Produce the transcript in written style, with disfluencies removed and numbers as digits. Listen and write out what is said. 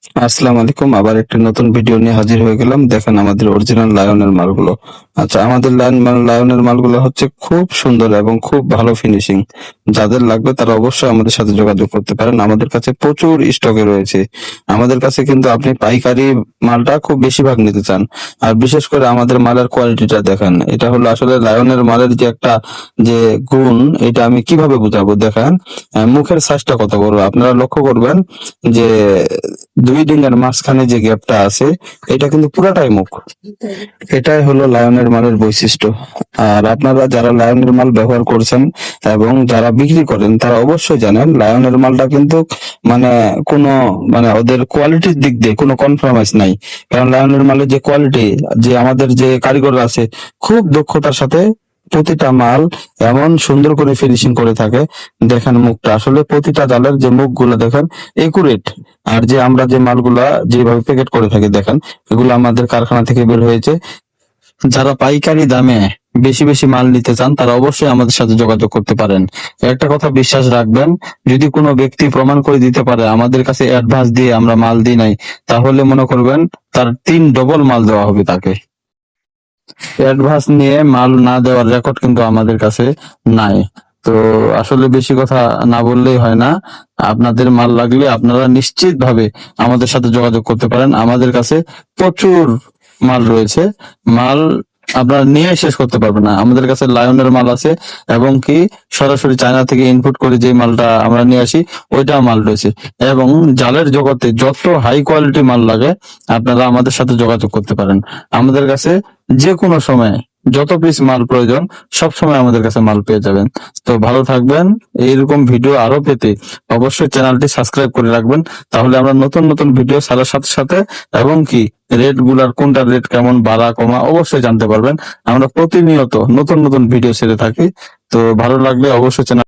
আসসালামু আলাইকুম। আবার একটি নতুন ভিডিও নিয়ে হাজির হয়ে গেলাম। দেখেন আমাদের অরিজিনাল লায়নের মালগুলো। আচ্ছা, আমাদের লায়নের মালগুলো হচ্ছে খুব সুন্দর এবং খুব ভালো ফিনিশিং। যাদের লাগবে তারা অবশ্যই আমাদের সাথে যোগাযোগ করতে পারেন। আমাদের কাছে প্রচুর স্টকে রয়েছে। আমাদের কাছে কিন্তু আপনি পাইকারি মালটা খুব বেশিরভাগ নিতে চান। আর বিশেষ করে আমাদের মালের কোয়ালিটিটা দেখেন। এটা হলো আসলে লায়নের মালের যে একটা যে গুণ, এটা আমি কিভাবে বুঝাবো দেখেন। মুখের সাইজটা কত বড় আপনারা লক্ষ্য করবেন যে ২ ডিঙের মাঝখানে যে গ্যাপটা আছে এটা কিন্তু পুরাটাই মুখ। এটাই হলো লায়নের মালের বৈশিষ্ট্য। আর আপনারা যারা লায়নের মাল ব্যবহার করছেন এবং যারা বিক্রি করেন তারা অবশ্যই জানেন লায়নের মালটা কিন্তু মানে কোনো মানে ওদের কোয়ালিটির দিক দিয়ে কোনো কম্প্রোমাইজ নাই। কারণ লায়নের মালের যে কোয়ালিটি, যে আমাদের যে কারিগররা আছে খুব দক্ষতার সাথে প্রতিটা মাল এমন সুন্দর করে ফিনিশিং করে থাকে। দেখেন মুখটা আসলে প্রতিটা জালের যে মুখগুলো দেখেন একুরেট। আর যে আমরা যে মালগুলা যেভাবে প্যাকেট করে থাকি দেখেন, এগুলো আমাদের কারখানা থেকে বের হয়েছে। যারা পাইকারি দামে বেশি বেশি মাল নিতে চান তারা অবশ্যই আমাদের সাথে যোগাযোগ করতে পারেন। একটা কথা বিশ্বাস রাখবেন, যদি কোনো ব্যক্তি প্রমাণ করে দিতে পারে আমাদের কাছে অ্যাডভান্স দিয়ে আমরা মাল দিই নাই, তাহলে মনে করবেন তার ৩ ডবল মাল দেওয়া হবে তাকে। অ্যাডভান্স নিয়ে মাল না দেওয়ার রেকর্ড কিন্তু আমাদের কাছে নাই। তো আসলে বেশি কথা না বললেই হয় না। আপনাদের মাল লাগলে আপনারা নিশ্চিতভাবে আমাদের সাথে যোগাযোগ করতে পারেন। আমাদের কাছে প্রচুর মাল রয়েছে। মাল আপনারা নিয়ে শেষ করতে পারবেন না। আমাদের কাছে লায়নের মাল আছে এবং কি সরাসরি চায়না থেকে ইনপুট করে যে মালটা আমরা নিয়ে আসি ওইটা মাল রয়েছে। এবং জালের জগতে যত হাই কোয়ালিটি মাল লাগে আপনারা আমাদের সাথে যোগাযোগ করতে পারেন। আমাদের কাছে যে কোনো সময় যত পিস মাল প্রয়োজন সব সময় আমাদের কাছে মাল পেয়ে যাবেন। তো ভালো থাকবেন। এইরকম ভিডিও আরো পেতে অবশ্যই চ্যানেলটি সাবস্ক্রাইব করে রাখবেন। তাহলে আমরা নতুন নতুন ভিডিও ছাড়ার সাথে সাথে এবং কি রেট গুলার কোনটার রেট কেমন বাড়া কমা অবশ্যই জানতে পারবেন। আমরা প্রতিনিয়ত নতুন নতুন ভিডিও ছেড়ে থাকি। তো ভালো লাগলে অবশ্যই চ্যানেল